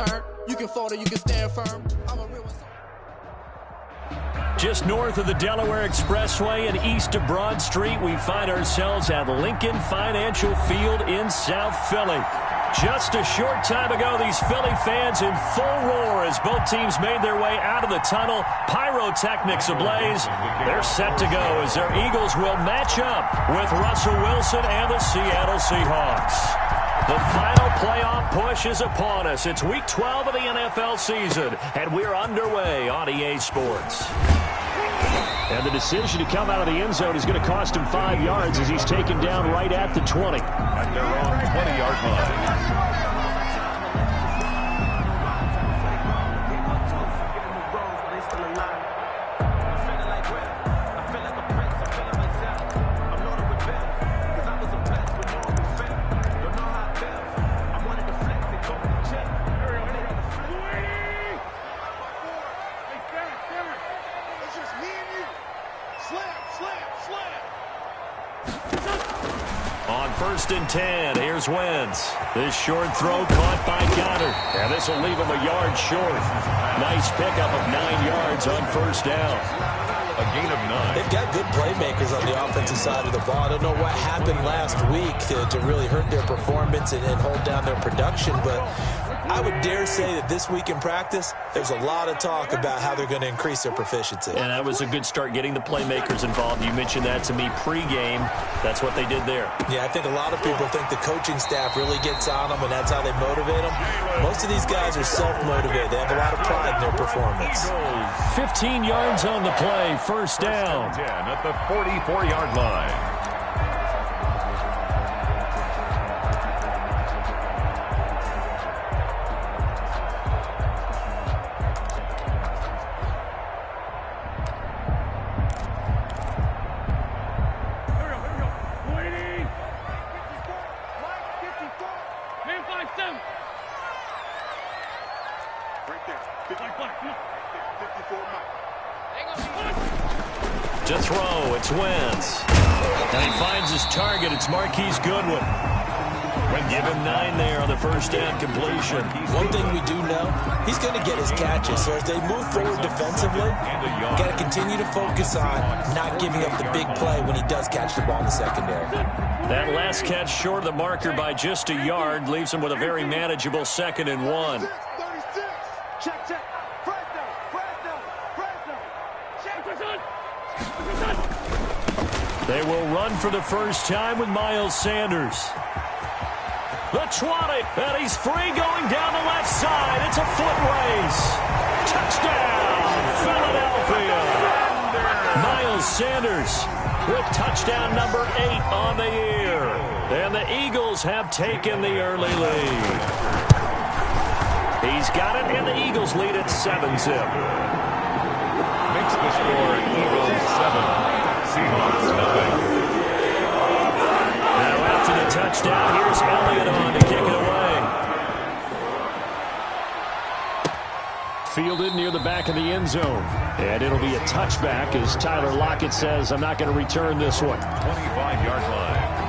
turn. You can fold or you can stand firm. I'm a real one. Just north of the Delaware Expressway and east of Broad Street, we find ourselves at Lincoln Financial Field in South Philly. Just a short time ago, these Philly fans in full roar as both teams made their way out of the tunnel. Pyrotechnics ablaze. They're set to go as their Eagles will match up with Russell Wilson and the Seattle Seahawks. The final playoff push is upon us. It's Week 12 of the NFL season, and we're underway on EA Sports. And the decision to come out of the end zone is going to cost him 5 yards as he's taken down right at the 20. At their own 20-yard line. On 1st and 10, here's Wentz. This short throw caught by Goddard. And this will leave him a yard short. Nice pickup of 9 yards on 1st down. A gain of 9. They've got good playmakers on the offensive side of the ball. I don't know what happened last week to really hurt their performance and hold down their production, but I would dare say that this week in practice, there's a lot of talk about how they're going to increase their proficiency. And that was a good start getting the playmakers involved. You mentioned that to me pregame. That's what they did there. Yeah, I think a lot of people think the coaching staff really gets on them, and that's how they motivate them. Most of these guys are self-motivated. They have a lot of pride in their performance. 15 yards on the play, 1st down. 10 at the 44-yard line. To throw, it's Wentz. And he finds his target. It's Marquise Goodwin. Give him 9 there on the 1st down completion. One thing we do know, he's going to get his catches. So as they move forward defensively, you got to continue to focus on not giving up the big play when he does catch the ball in the secondary. That last catch short of the marker by just a yard leaves him with a very manageable 2nd and 1. They will run for the first time with Miles Sanders. The 20, and he's free going down the left side. It's a foot race. Touchdown, Philadelphia. Miles Sanders with touchdown number 8 on the year. And the Eagles have taken the early lead. He's got it, and the Eagles lead at 7-zip. Makes the score Eagles 7. Seahawks 9. Now after the touchdown, here's Elliott on to kick it away. Fielded near the back of the end zone. And it'll be a touchback as Tyler Lockett says, I'm not going to return this one. 25-yard line.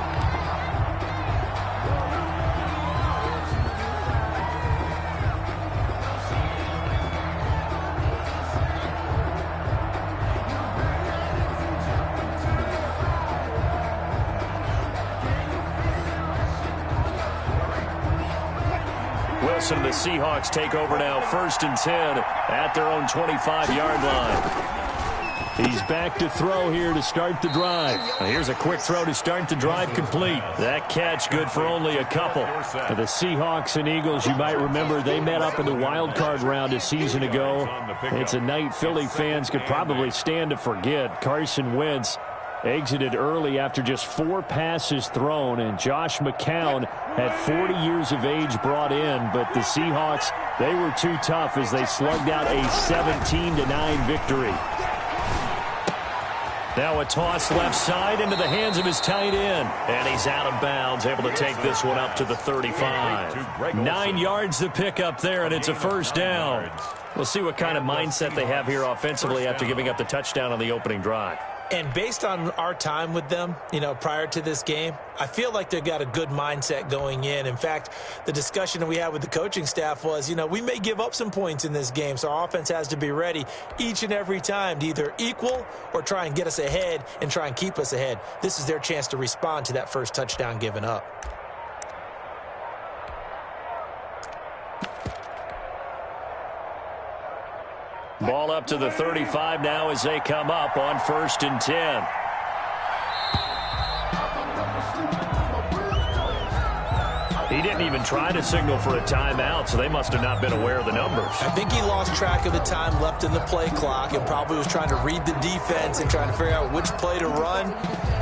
Wilson and the Seahawks take over now, 1st and 10 at their own 25-yard line. He's back to throw here to start the drive. Here's a quick throw to start the drive complete. That catch good for only a couple. For the Seahawks and Eagles, you might remember they met up in the wild card round a season ago. It's a night Philly fans could probably stand to forget. Carson Wentz exited early after just 4 passes thrown, and Josh McCown at 40 years of age brought in, but the Seahawks, they were too tough as they slugged out a 17-9 victory. Now a toss left side into the hands of his tight end, and he's out of bounds, able to take this one up to the 35. 9 yards to pick up there, and it's a 1st down. We'll see what kind of mindset they have here offensively after giving up the touchdown on the opening drive. And based on our time with them, prior to this game, I feel like they've got a good mindset going in. In fact, the discussion that we had with the coaching staff was, we may give up some points in this game, so our offense has to be ready each and every time to either equal or try and get us ahead and try and keep us ahead. This is their chance to respond to that first touchdown given up. Ball up to the 35 now as they come up on 1st and 10. He didn't even try to signal for a timeout, so they must have not been aware of the numbers. I think he lost track of the time left in the play clock and probably was trying to read the defense and trying to figure out which play to run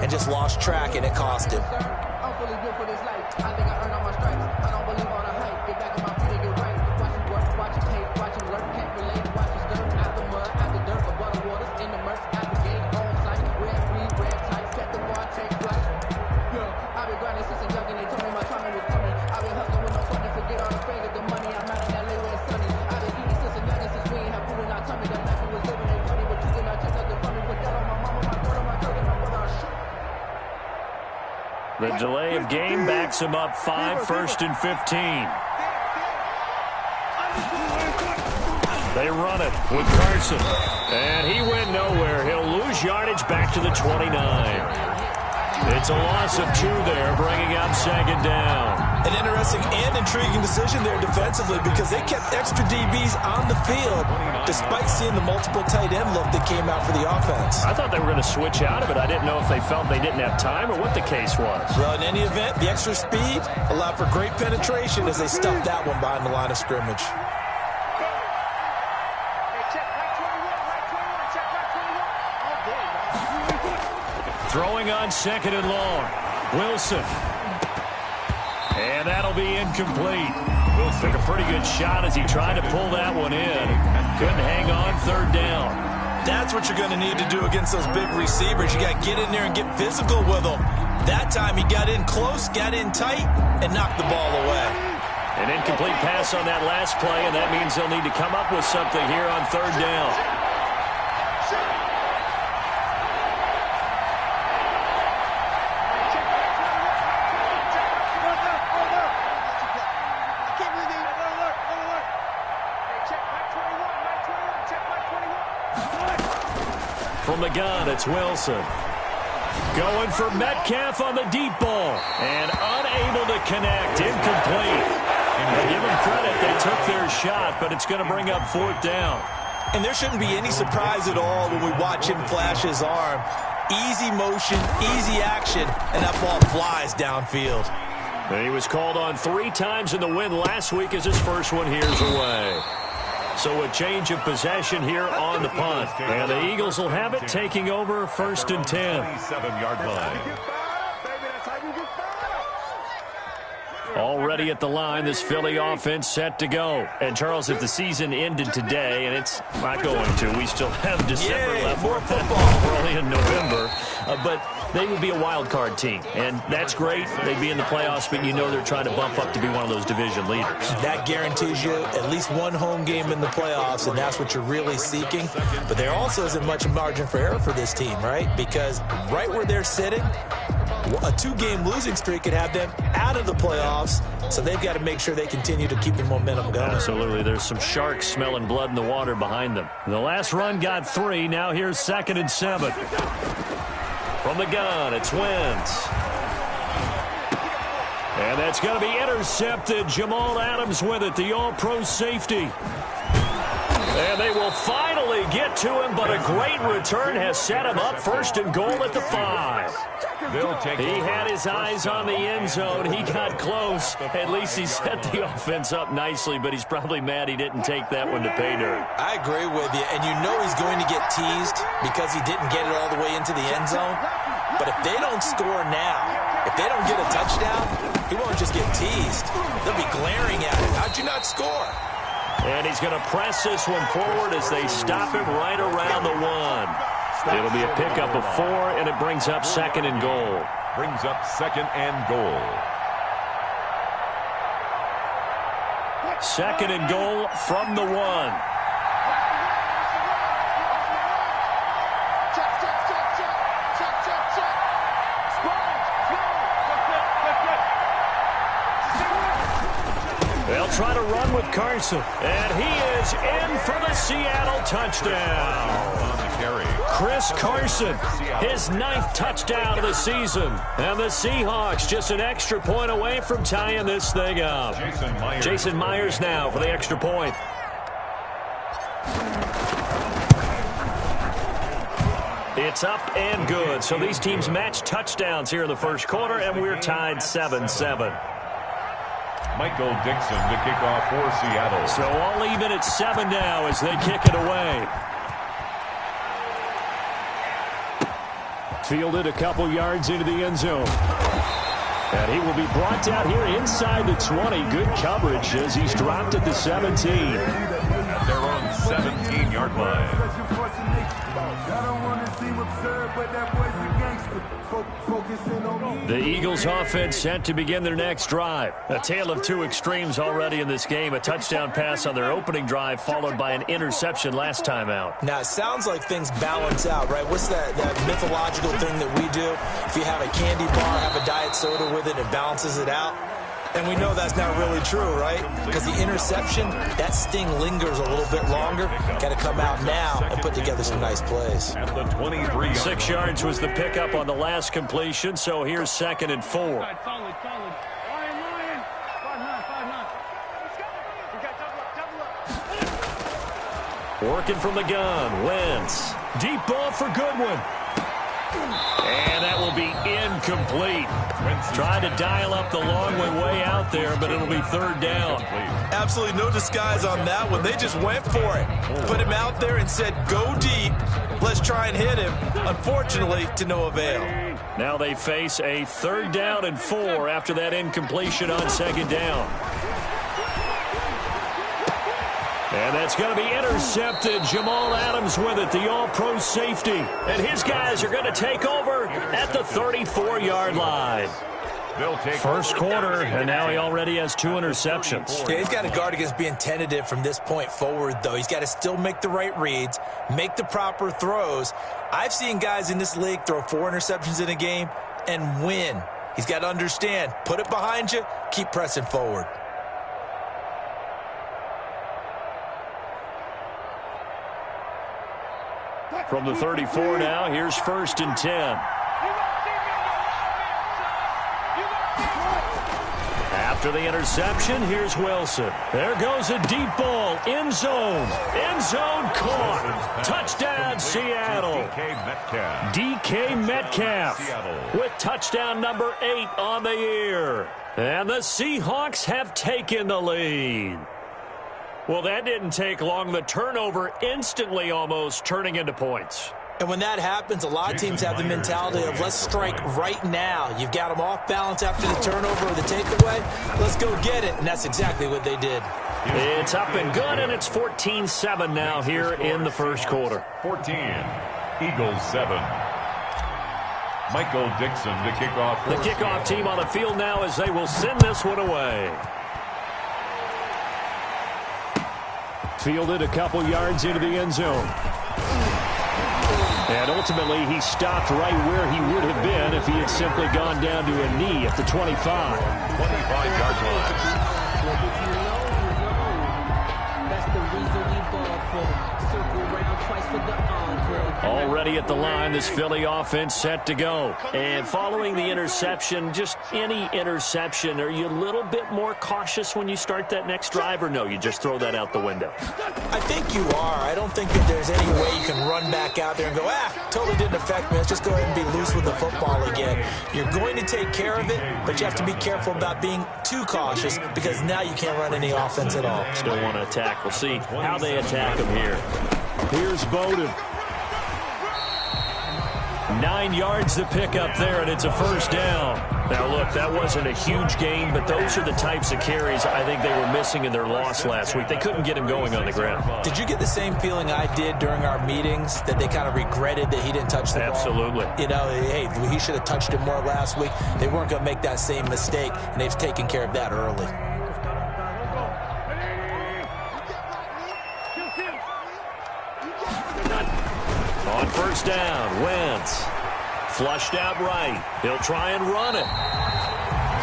and just lost track, and it cost him. I'm fully built for this life. I think I earned all my stripes. I don't believe all the hype. Get back on my feet and get right. Watch him work, watch him hate, watch him lurk. Can't relate, watch him skirt. Out the mud, out the dirt, above the waters, in the murk, out the gate, on sight. Red, green, red, tight, set the bar, take flight. Yeah, I've been grinding since a young and they told me my time was coming. I've been hustling with no sweating, forget all the fame of the money. I'm out in LA where it's sunny. I've been eating since a young and since we ain't have food in our tummy. The life we was living ain't funny, but you did not take nothing from me. Put that on my mama, my daughter, my cousin, my brother, shit. The delay of game backs him up 5, 1st and 15. They run it with Carson. And he went nowhere. He'll lose yardage back to the 29. It's a loss of 2 there, bringing up 2nd down. An interesting and intriguing decision there defensively because they kept extra DBs on the field despite seeing the multiple tight end look that came out for the offense. I thought they were going to switch out of it. I didn't know if they felt they didn't have time or what the case was. Well, in any event, the extra speed allowed for great penetration as they stuffed that one behind the line of scrimmage. Throwing on 2nd and long. Wilson. And that'll be incomplete. Wilson took a pretty good shot as he tried to pull that one in. Couldn't hang on 3rd down. That's what you're going to need to do against those big receivers. You got to get in there and get physical with them. That time he got in close, got in tight, and knocked the ball away. An incomplete pass on that last play, and that means they'll need to come up with something here on 3rd down. From the gun, it's Wilson. Going for Metcalf on the deep ball. And unable to connect. Incomplete. And give them credit. They took their shot, but it's going to bring up 4th down. And there shouldn't be any surprise at all when we watch him flash his arm. Easy motion, easy action, and that ball flies downfield. And he was called on 3 times in the win last week as his first one here's away. So a change of possession here on the punt. And the Eagles will have it, taking over 1st and 10. 27-yard line. Already at the line, this Philly offense set to go. And, Charles, if the season ended today, and it's not going to, we still have December left. More football. We're only in November. But they would be a wild card team. And that's great. They'd be in the playoffs, but you know they're trying to bump up to be one of those division leaders. That guarantees you at least one home game in the playoffs, and that's what you're really seeking. But there also isn't much margin for error for this team, right? Because right where they're sitting, a 2-game losing streak could have them out of the playoffs, so they've got to make sure they continue to keep the momentum going. Absolutely. There's some sharks smelling blood in the water behind them. The last run got 3. Now here's 2nd and 7. From the gun, it's Wentz. And that's going to be intercepted. Jamal Adams with it, the all-pro safety. And they will finally get to him, but a great return has set him up 1st and goal at the 5. He had his eyes on the end zone. He got close. At least he set the offense up nicely, but he's probably mad he didn't take that one to pay dirt. I agree with you, and you know he's going to get teased because he didn't get it all the way into the end zone. But if they don't score now, if they don't get a touchdown, he won't just get teased. They'll be glaring at him. How'd you not score? And he's going to press this one forward as they stop him right around the 1. It'll be a pickup of 4, and it brings up 2nd and goal. Brings up 2nd and goal. 2nd and goal from the 1. They'll try to run with Carson. And he is in for the Seattle touchdown. On the carry. Chris Carson, his 9th touchdown of the season. And the Seahawks just an extra point away from tying this thing up. Jason Myers now for the extra point. It's up and good. So these teams match touchdowns here in the first quarter, and we're tied 7-7. Michael Dixon to kick off for Seattle. So all even at 7 now as they kick it away. Fielded a couple yards into the end zone. And he will be brought down here inside the 20. Good coverage as he's dropped at the 17. They're on 17-yard line. The Eagles offense set to begin their next drive. A tale of two extremes already in this game. A touchdown pass on their opening drive followed by an interception last time out. Now, it sounds like things balance out, right? What's that mythological thing that we do? If you have a candy bar, have a diet soda with it, it balances it out. And we know that's not really true, right? Because the interception, that sting lingers a little bit longer. Got to come out now and put together some nice plays. At the 23. 6 yards was the pickup on the last completion, so here's 2nd and 4. Working from the gun, Wentz. Deep ball for Goodwin. And that will be incomplete. Trying to dial up the long way out there, but it'll be 3rd down. Absolutely no disguise on that one. They just went for it. Put him out there and said, go deep. Let's try and hit him. Unfortunately, to no avail. Now they face a 3rd down and 4 after that incompletion on 2nd down. And that's going to be intercepted. Jamal Adams with it, the all-pro safety. And his guys are going to take over at the 34-yard line. First quarter, and now he already has 2 interceptions. Yeah, he's got to guard against being tentative from this point forward, though. He's got to still make the right reads, make the proper throws. I've seen guys in this league throw 4 interceptions in a game and win. He's got to understand, put it behind you, keep pressing forward. From the 34 now, here's 1st and 10. After the interception, here's Wilson. There goes a deep ball. End zone. End zone caught. Touchdown, Seattle. DK Metcalf with touchdown number 8 on the year. And the Seahawks have taken the lead. Well, that didn't take long. The turnover instantly almost turning into points. And when that happens, a lot of teams have the mentality of let's strike right now. You've got them off balance after the turnover or the takeaway. Let's go get it. And that's exactly what they did. It's up and good, and it's 14-7 now here in the first quarter. 14, Eagles 7. Michael Dixon to kick off. The kickoff team on the field now as they will send this one away. Fielded a couple yards into the end zone. And ultimately, he stopped right where he would have been if he had simply gone down to a knee at the 25. 25-yard line. That's the reason we ball for. Circle round twice for the encore. Already at the line, this Philly offense set to go. And following the interception, just any interception, are you a little bit more cautious when you start that next drive, or no, you just throw that out the window? I think you are. I don't think that there's any way you can run back out there and go, totally didn't affect me. Let's just go ahead and be loose with the football again. You're going to take care of it, but you have to be careful about being too cautious because now you can't run any offense at all. Still want to attack. We'll see how they attack him here. Here's Bowden. 9 yards to pick up there, and it's a first down. Now, look, that wasn't a huge gain, but those are the types of carries I think they were missing in their loss last week. They couldn't get him going on the ground. Did you get the same feeling I did during our meetings, that they kind of regretted that he didn't touch the ball? Absolutely. You know, hey, he should have touched it more last week. They weren't going to make that same mistake, and they've taken care of that early. On first down, Wentz. Flushed out right. He'll try and run it.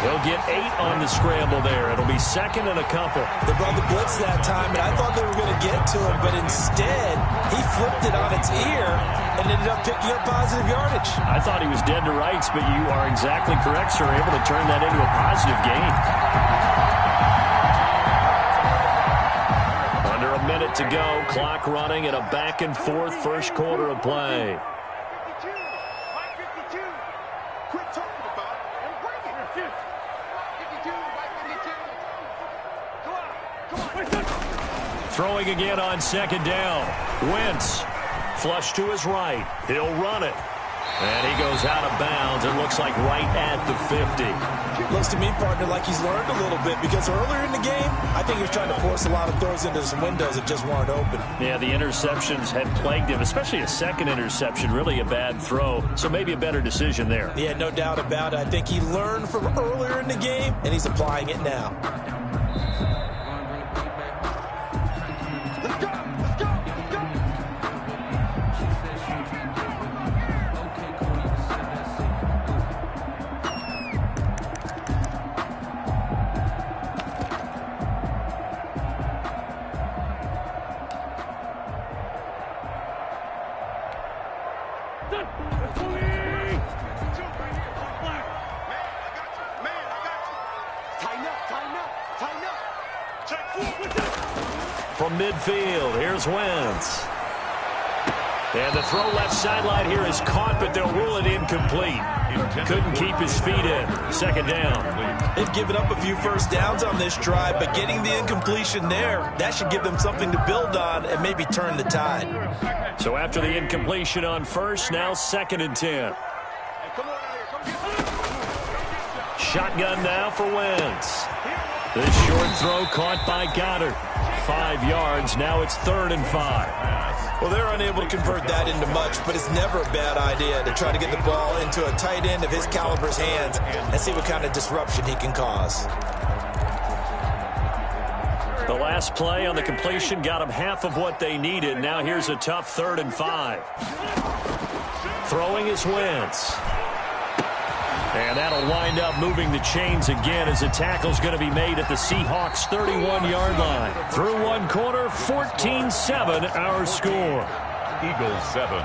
He'll get 8 on the scramble there. It'll be second and a couple. They brought the blitz that time, and I thought they were going to get to him, but instead he flipped it on its ear and ended up picking up positive yardage. I thought he was dead to rights, but you are exactly correct, sir. Able to turn that into a positive gain. Under a minute to go. Clock running and a back-and-forth first quarter of play. Throwing again on second down. Wentz, flush to his right. He'll run it. And he goes out of bounds. It looks like right at the 50. Looks to me, partner, like he's learned a little bit, because earlier in the game, I think he was trying to force a lot of throws into some windows that just weren't open. Yeah, the interceptions had plagued him, especially a second interception, really a bad throw. So maybe a better decision there. Yeah, no doubt about it. I think he learned from earlier in the game, and he's applying it now. From midfield, here's Wentz. And the throw left sideline here is caught, but they'll rule it incomplete. Couldn't keep his feet in. Second down. They've given up a few first downs on this drive, but getting the incompletion there, that should give them something to build on and maybe turn the tide. So after the incompletion on first, now second and 10. Shotgun now for Wentz. This short throw caught by Goddard. 5 yards. Now it's 3rd and 5. Well, they're unable to convert that into much, but it's never a bad idea to try to get the ball into a tight end of his caliber's hands and see what kind of disruption he can cause. The last play on the completion got them half of what they needed. Now here's a tough 3rd and 5. Throwing is Wentz. And that'll wind up moving the chains again as a tackle's going to be made at the Seahawks' 31-yard line. Through one quarter, 14-7 our score. Eagles 7.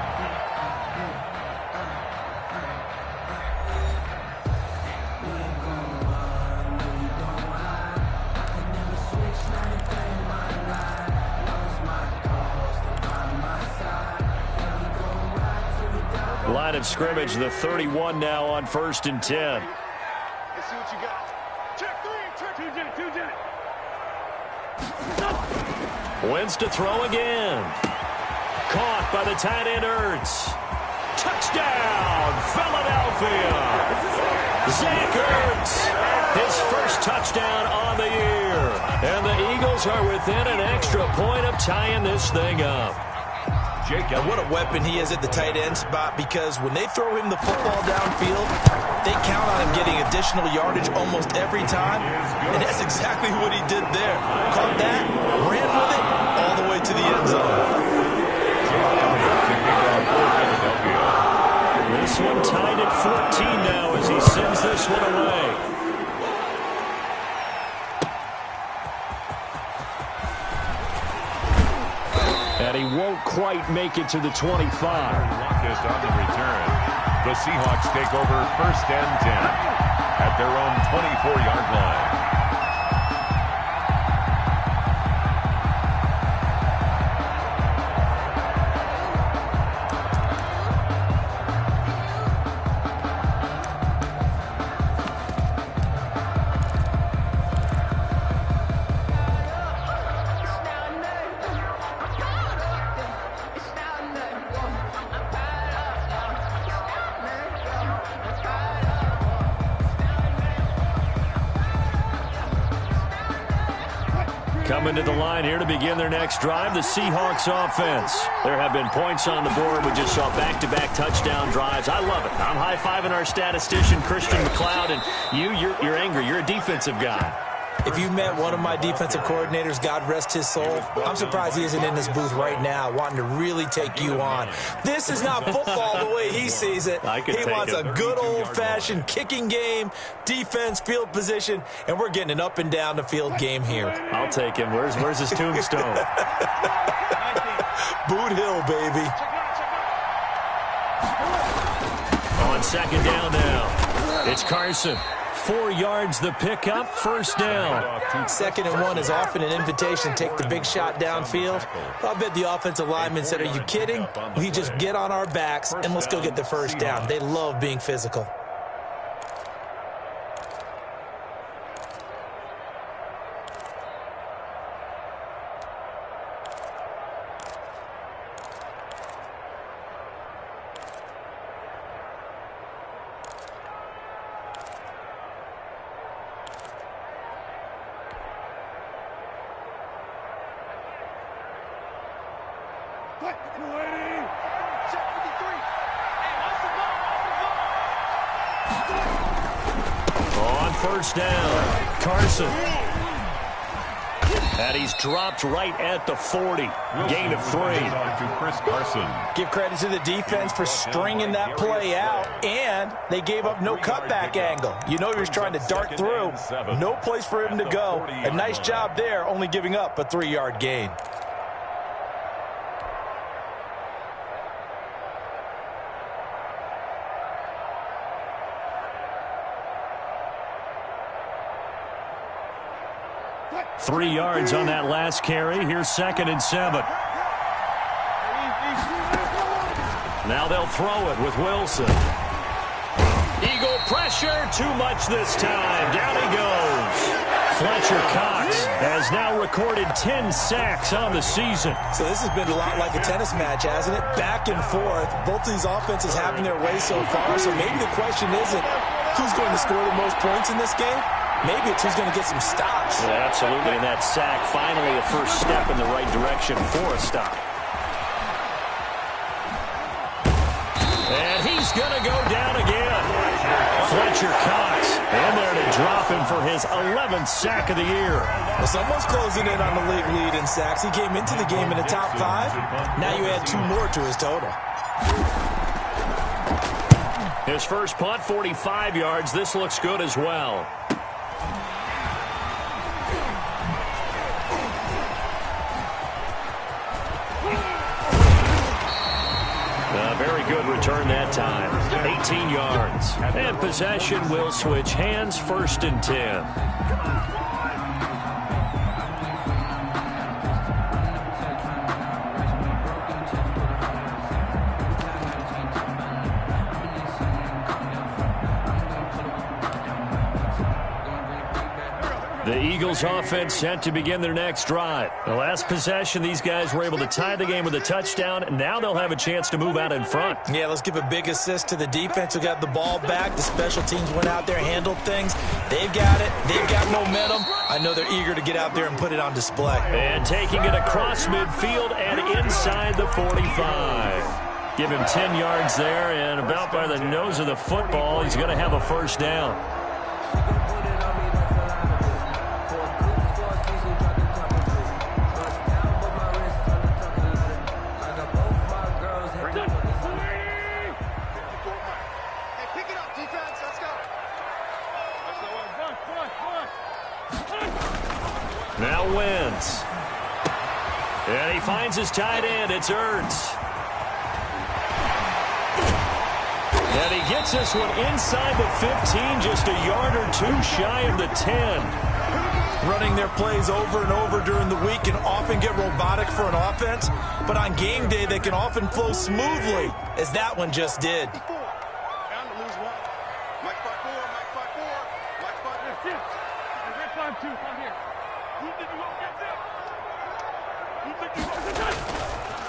Line of scrimmage, the 31 now on 1st and 10. Let's see what you got. Check 3, check 2 jet. Wentz to throw again. Caught by the tight end Ertz. Touchdown, Philadelphia. Zach Ertz, his first touchdown on the year. And the Eagles are within an extra point of tying this thing up. And what a weapon he is at the tight end spot, because when they throw him the football downfield, they count on him getting additional yardage almost every time, and that's exactly what he did there. Caught that, ran with it, all the way to the end zone. This one tied at 14 now as he sends this one away. And he won't quite make it to the 25. Locust on the return. The Seahawks take over 1st and 10 at their own 24-yard line. Coming to the line here to begin their next drive, the Seahawks offense. There have been points on the board. We just saw back-to-back touchdown drives. I love it. I'm high-fiving our statistician, Christian McLeod, and you're angry. You're a defensive guy. If you met one of my defensive coordinators, God rest his soul, I'm surprised he isn't in this booth right now wanting to really take you on. This is not football the way he sees it. He wants a good old-fashioned kicking game, defense, field position, and we're getting an up and down the field game here. I'll take him. Where's his tombstone? Boot Hill, baby. On second down now, it's Carson. 4 yards the pickup, first down. 2nd and 1 is often an invitation to take the big shot downfield. I bet the offensive lineman said, are you kidding? We just get on our backs and let's go get the first down. They love being physical. On first down, Carson. And he's dropped right at the 40. Gain of 3. To Chris Carson. Give credit to the defense for stringing that play out, and they gave up no cutback angle. You know he was trying to dart through. No place for him to go. A nice job there, only giving up a 3-yard gain. Three yards on that last carry. Here's 2nd and 7. Now they'll throw it with Wilson. Eagle pressure, too much this time. Down he goes. Fletcher Cox has now recorded 10 sacks on the season. So this has been a lot like a tennis match, hasn't it? Back and forth. Both of these offenses having their way so far. So maybe the question isn't who's going to score the most points in this game. Maybe it's who's going to get some stops. Yeah, absolutely. And that sack, finally a first step in the right direction for a stop. And he's going to go down again. Fletcher Cox in there to drop him for his 11th sack of the year. Well, someone's closing in on the league lead in sacks. He came into the game in the top 5. Now you add 2 more to his total. His first punt, 45 yards. This looks good as well. Very good return that time. 18 yards. And possession will switch hands, 1st and 10. The Eagles offense set to begin their next drive. The last possession, these guys were able to tie the game with a touchdown. Now they'll have a chance to move out in front. Yeah, let's give a big assist to the defense who got the ball back. The special teams went out there, handled things. They've got it. They've got momentum. I know they're eager to get out there and put it on display. And taking it across midfield and inside the 45. Give him 10 yards there, and about by the nose of the football, he's going to have a first down. Now wins. And he finds his tight end. It's Ertz. And he gets this one inside the 15, just a yard or 2 shy of the 10. Running their plays over and over during the week can often get robotic for an offense, but on game day they can often flow smoothly, as that one just did.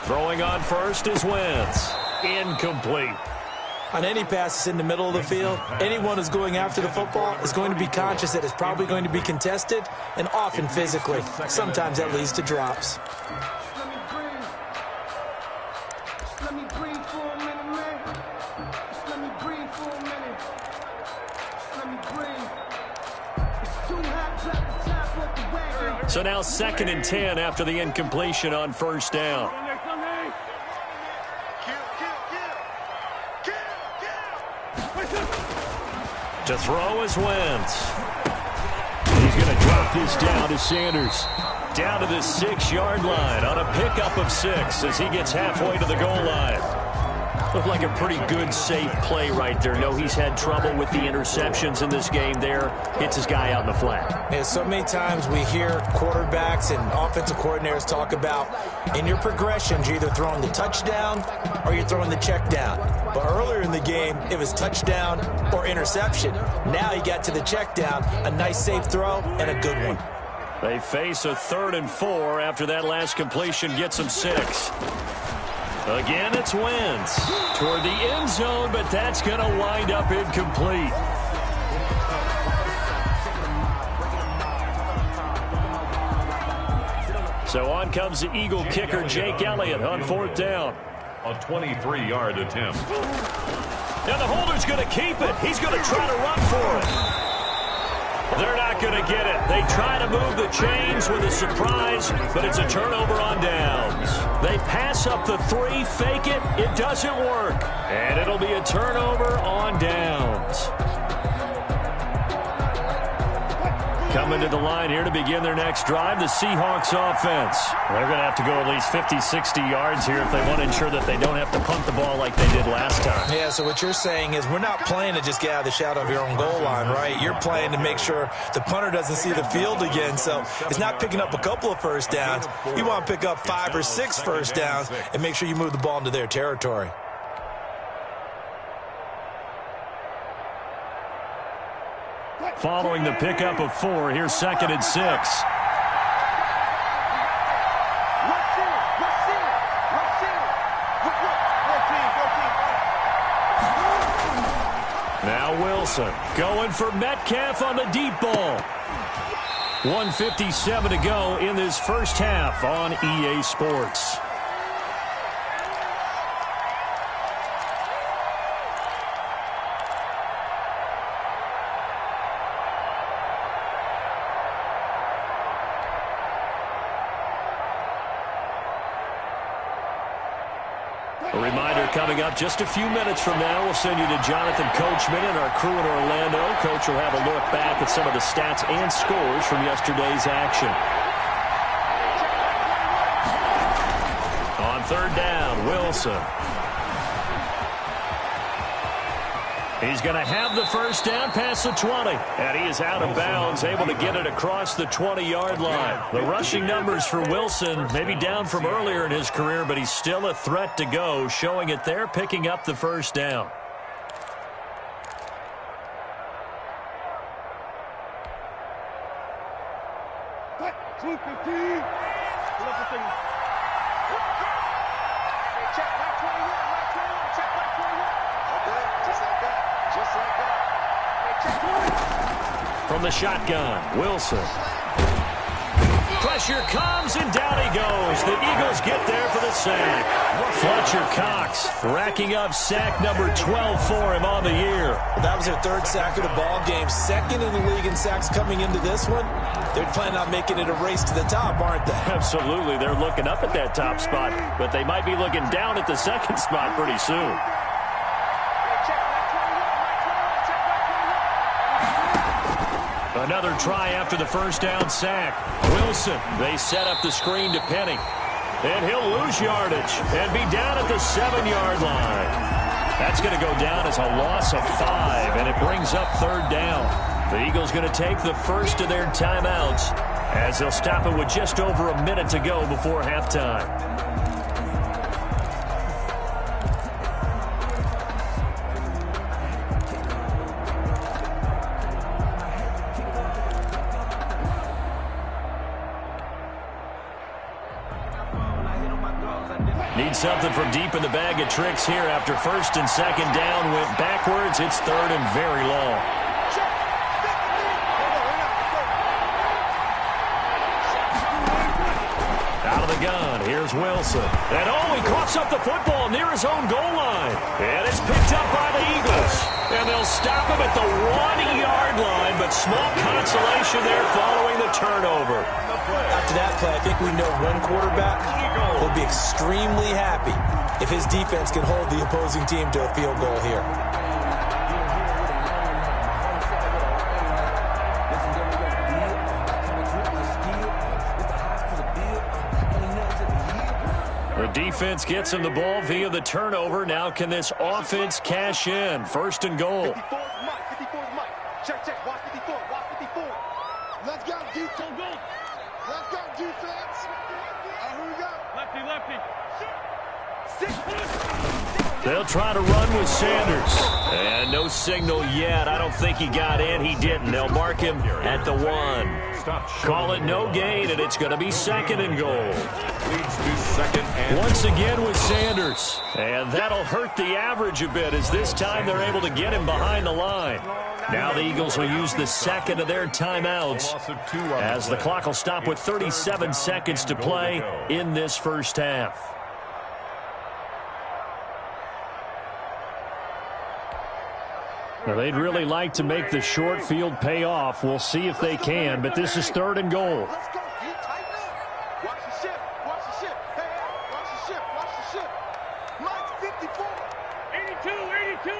Throwing on first is Wentz. Incomplete. On any passes in the middle of the field, anyone who's going after the football is going to be conscious that it's probably going to be contested and often physically. Sometimes that leads to drops. It's too hot, drop the top. So now 2nd and 10 after the incompletion on first down. To throw is Wentz. He's going to drop this down to Sanders. Down to the 6-yard line on a pickup of 6 as he gets halfway to the goal line. Looked like a pretty good, safe play right there. No, he's had trouble with the interceptions in this game there. Hits his guy out in the flat. Yeah, so many times we hear quarterbacks and offensive coordinators talk about in your progressions, you're either throwing the touchdown or you're throwing the check down. But earlier in the game, it was touchdown or interception. Now he got to the check down, a nice safe throw and a good one. They face a 3rd and 4 after that last completion gets them 6. Again, it's Wentz toward the end zone, but that's going to wind up incomplete. So on comes the Eagle kicker, Jake Elliott, on 4th down. A 23-yard attempt. Now the holder's going to keep it. He's going to try to run for it. They're not going to get it. They try to move the chains with a surprise, but it's a turnover on downs. They pass up the 3, fake it. It doesn't work. And it'll be a turnover on downs. Coming to the line here to begin their next drive, the Seahawks offense. They're going to have to go at least 50, 60 yards here if they want to ensure that they don't have to punt the ball like they did last time. Yeah, so what you're saying is we're not playing to just get out of the shadow of your own goal line, right? You're playing to make sure the punter doesn't see the field again. So it's not picking up a couple of first downs. You want to pick up 5 or 6 first downs and make sure you move the ball into their territory. Following the pickup of 4, here's 2nd and 6. Now Wilson going for Metcalf on the deep ball. 1:57 to go in this first half on EA Sports. A reminder coming up just a few minutes from now, we'll send you to Jonathan Coachman and our crew in Orlando. Coach will have a look back at some of the stats and scores from yesterday's action. On 3rd down, Wilson. He's going to have the first down past the 20. And he is out of bounds, able to get it across the 20-yard line. The rushing numbers for Wilson, maybe down from earlier in his career, but he's still a threat to go, showing it there, picking up the first down. From the shotgun, Wilson. Pressure comes, and down he goes. The Eagles get there for the sack. Fletcher Cox racking up sack number 12 for him on the year. That was their 3rd sack of the ball game. 2nd in the league in sacks coming into this one. They're planning on making it a race to the top, aren't they? Absolutely. They're looking up at that top spot, but they might be looking down at the 2nd spot pretty soon. Another try after the first down sack. Wilson, they set up the screen to Penny. And he'll lose yardage and be down at the 7-yard line. That's going to go down as a loss of 5, and it brings up 3rd down. The Eagles going to take the first of their timeouts as they'll stop it with just over a minute to go before halftime. Need something from deep in the bag of tricks here after 1st and 2nd down went backwards. It's 3rd and very long. Out of the gun, here's Wilson. And he coughs up the football near his own goal line. And it's picked up by the Eagles. And they'll stop him at the 1-yard line, but small consolation there following the turnover. after that play, I think we know one quarterback will be extremely happy if his defense can hold the opposing team to a field goal here. The defense gets him the ball via the turnover. Now can this offense cash in? First and goal. 54's Mike. 54's Mike. Check, check. Watch 54. Watch 54. Let's go, defense. Let's go, defense. Who we got? Lefty, lefty. They'll try to run with Sanders. And no signal yet. I don't think he got in. He didn't. They'll mark him at the 1. Call it no gain, and it's going to be second and goal. Leads to second and Once again with Sanders. And that'll hurt the average a bit as this time they're able to get him behind the line. Now the Eagles will use the second of their timeouts as the clock will stop with 37 seconds to play in this first half. Well, they'd really like to make the short field pay off. We'll see if they can, but this is third and goal. Let's go, D. Tighten up. Watch the ship. Watch the ship. Hey, watch the ship. Watch the ship. Mike's 54. 82, 82.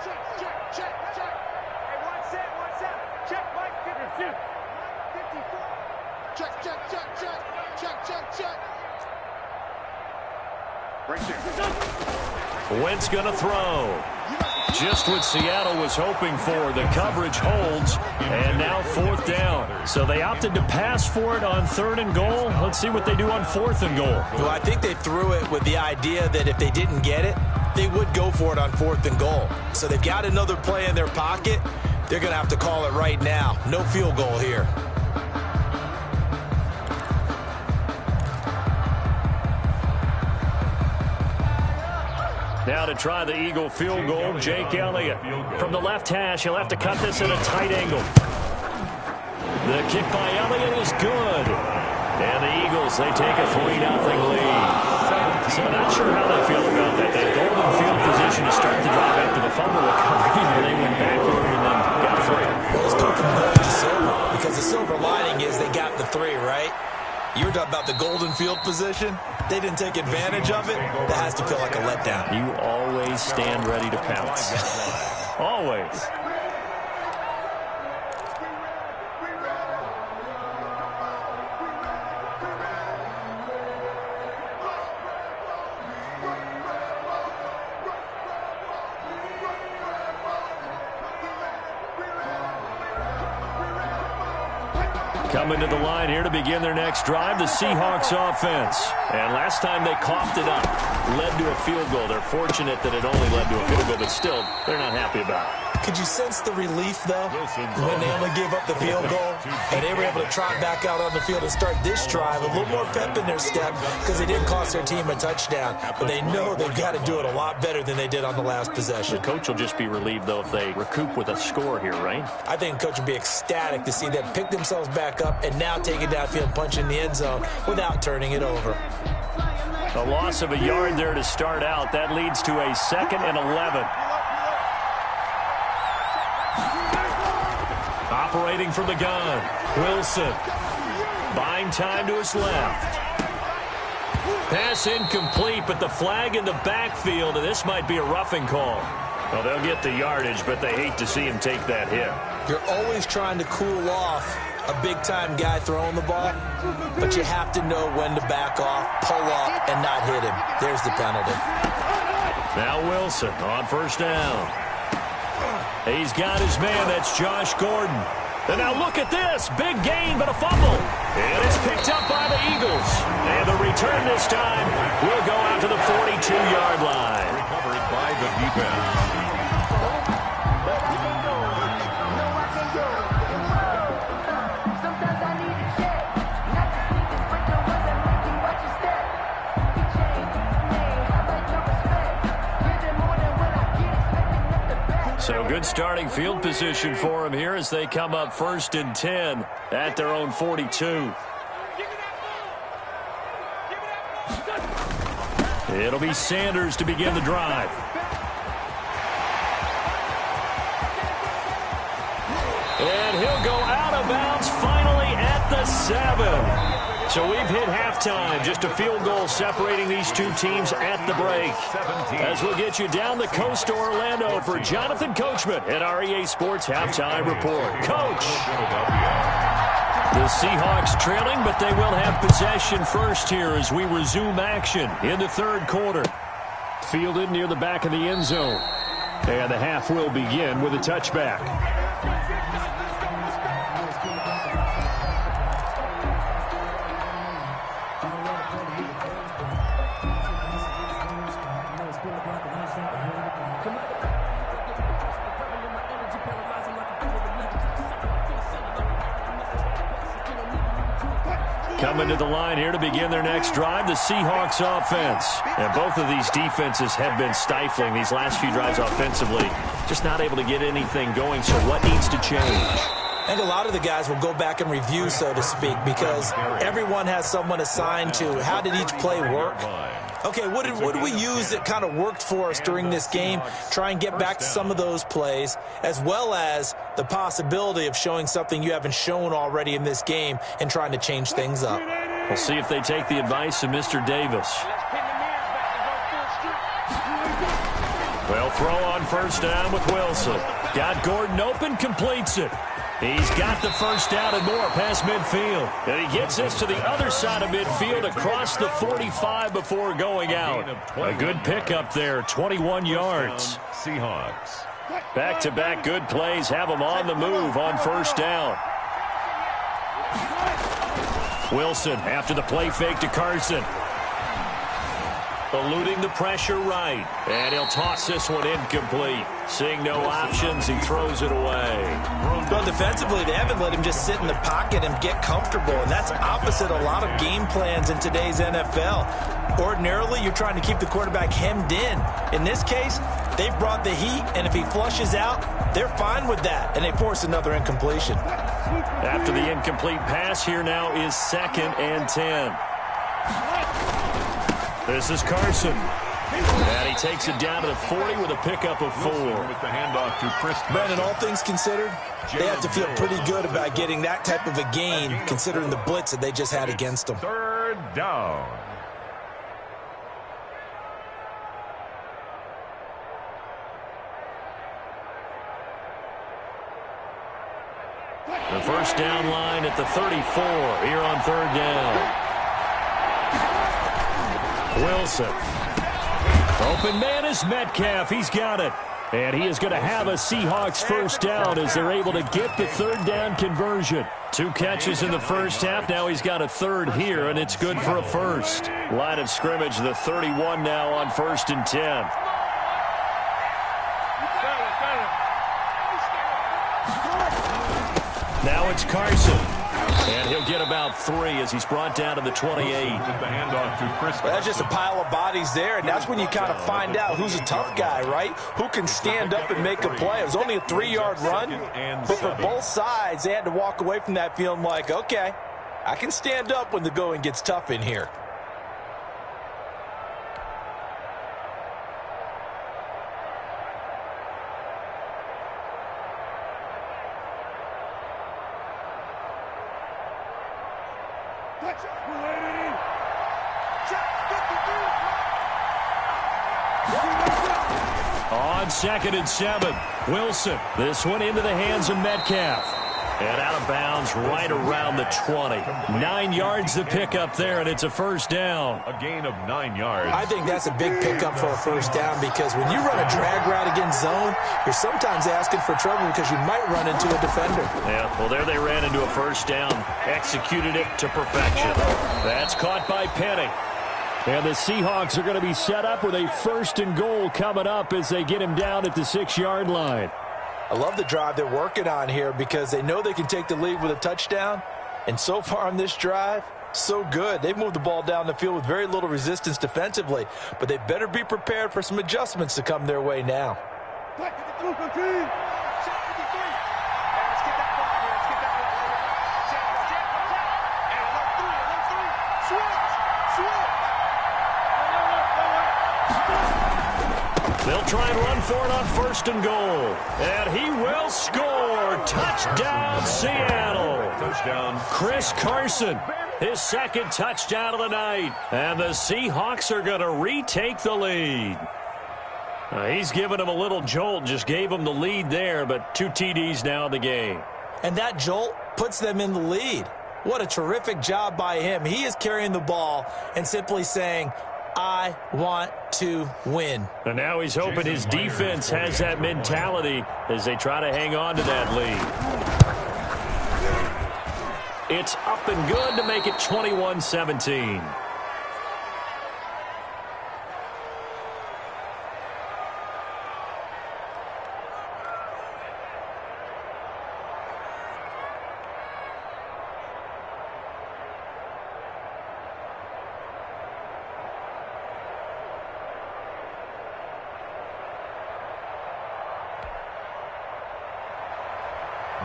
Check, check, check, check. Hey, one set. Check, Mike 54. 54. Check, check, check, check. Check, check, check. Right there. Wentz going to throw. Just what Seattle was hoping for. The coverage holds, and now fourth down. So they opted to pass for it on third and goal. Let's see what they do on fourth and goal. Well, I think they threw it with the idea that if they didn't get it, they would go for it on fourth and goal. So they've got another play in their pocket. They're going to have to call it right now. No field goal here. Now to try the Eagle field goal, Jake Elliott. From the left hash, he'll have to cut this at a tight angle. The kick by Elliott is good. And the Eagles, they take a 3-0 lead. So not sure how they feel about that. That golden field position to start the drive after the fumble recovery, where they went backward and then got 3. Well, let's go from gold to silver, because the silver lining is they got the 3, right? You were talking about the golden field position. They didn't take advantage of it. That has to feel like a letdown. You always stand ready to pounce. Always. Coming to the line here to begin their next drive, the Seahawks offense. And last time they coughed it up, led to a field goal. They're fortunate that it only led to a field goal, but still, they're not happy about it. Could you sense the relief, though, when they only gave up the field goal and they were able to trot back out on the field and start this drive? A little more pep in their step because they didn't cost their team a touchdown. But they know they've got to do it a lot better than they did on the last possession. The coach will just be relieved, though, if they recoup with a score here, right? I think the coach would be ecstatic to see them pick themselves back up and now take it downfield, punch in the end zone without turning it over. A loss of a yard there to start out. That leads to a 2nd and 11. Operating from the gun, Wilson. Buying time to his left. Pass incomplete, but the flag in the backfield, and this might be a roughing call. Well, they'll get the yardage, but they hate to see him take that hit. You're always trying to cool off a big-time guy throwing the ball, but you have to know when to back off, pull up, and not hit him. There's the penalty. Now Wilson on first down. He's got his man. That's Josh Gordon. And now look at this. Big gain, but a fumble. And it's picked up by the Eagles. And the return this time will go out to the 42-yard line. recovered by the defense. So good starting field position for them here as they come up 1st and 10 at their own 42. It'll be Sanders to begin the drive. And he'll go out of bounds finally at the 7. So we've hit halftime. Just a field goal separating these two teams at the break. As we'll get you down the coast to Orlando for Jonathan Coachman at our EA Sports Halftime Report. Coach! The Seahawks trailing, but they will have possession first here as we resume action in the third quarter. Fielded near the back of the end zone. And the half will begin with a touchback. Coming to the line here to begin their next drive, the Seahawks offense. And both of these defenses have been stifling these last few drives offensively. Just not able to get anything going, so what needs to change? I think a lot of the guys will go back and review, so to speak, because everyone has someone assigned to how did each play work. Okay, what did we use that kind of worked for us during this game? Try and get back to some of those plays, as well as the possibility of showing something you haven't shown already in this game and trying to change things up. We'll see if they take the advice of Mr. Davis. Well, throw on first down with Wilson. Got Gordon open, completes it. He's got the first down and more past midfield. And he gets this to the other side of midfield across the 45 before going out. A good pickup there, 21 yards. Seahawks. Back-to-back good plays have them on the move on first down. Wilson after the play fake to Carson. Eluding the pressure right. And he'll toss this one incomplete. Seeing no options, he throws it away. Well, defensively, they haven't let him just sit in the pocket and get comfortable, and that's opposite a lot of game plans in today's NFL. Ordinarily, you're trying to keep the quarterback hemmed in. In this case, they've brought the heat, and if he flushes out, they're fine with that, and they force another incompletion. After the incomplete pass, here now is 2nd and 10. This is Carson. And he takes it down to the 40 with a pickup of 4. With the handoff to Chris. Brandon, all things considered, they have to feel pretty good about getting that type of a gain, considering the blitz that they just had against them. Third down. The first down line at the 34 here on third down. Wilson. Open man is Metcalf. He's got it. And he is going to have a Seahawks first down as they're able to get the third down conversion. 2 catches in the first half. Now he's got a third here, and it's good for a first. Line of scrimmage, the 31 now on 1st and 10. Now it's Carson. And he'll get about 3 as he's brought down to the 28. With the handoff to Chris. Well, that's just a pile of bodies there, and that's when you kind of find out who's a tough guy, right? Who can stand up and make a play. It was only a 3-yard run, but for both sides, they had to walk away from that feeling like, okay, I can stand up when the going gets tough in here. On 2nd and 7, Wilson. This one into the hands of Metcalf. And out of bounds right around the 20. 9 yards to pick up there, and it's a first down. A gain of 9 yards. I think that's a big pickup for a first down because when you run a drag route against zone, you're sometimes asking for trouble because you might run into a defender. Yeah, well, there they ran into a first down. Executed it to perfection. That's caught by Penny. And the Seahawks are going to be set up with a 1st and goal coming up as they get him down at the 6-yard line. I love the drive they're working on here because they know they can take the lead with a touchdown. And so far on this drive, so good. They've moved the ball down the field with very little resistance defensively. But they better be prepared for some adjustments to come their way now. They'll try and run for it on 1st and goal. And he will score. Touchdown, Seattle. Touchdown. Chris Carson. His second touchdown of the night. And the Seahawks are going to retake the lead. He's given him a little jolt, just gave him the lead there, but 2 TDs now in the game. And that jolt puts them in the lead. What a terrific job by him. He is carrying the ball and simply saying, I want to win. And now he's hoping his defense has that mentality as they try to hang on to that lead. It's up and good to make it 21-17.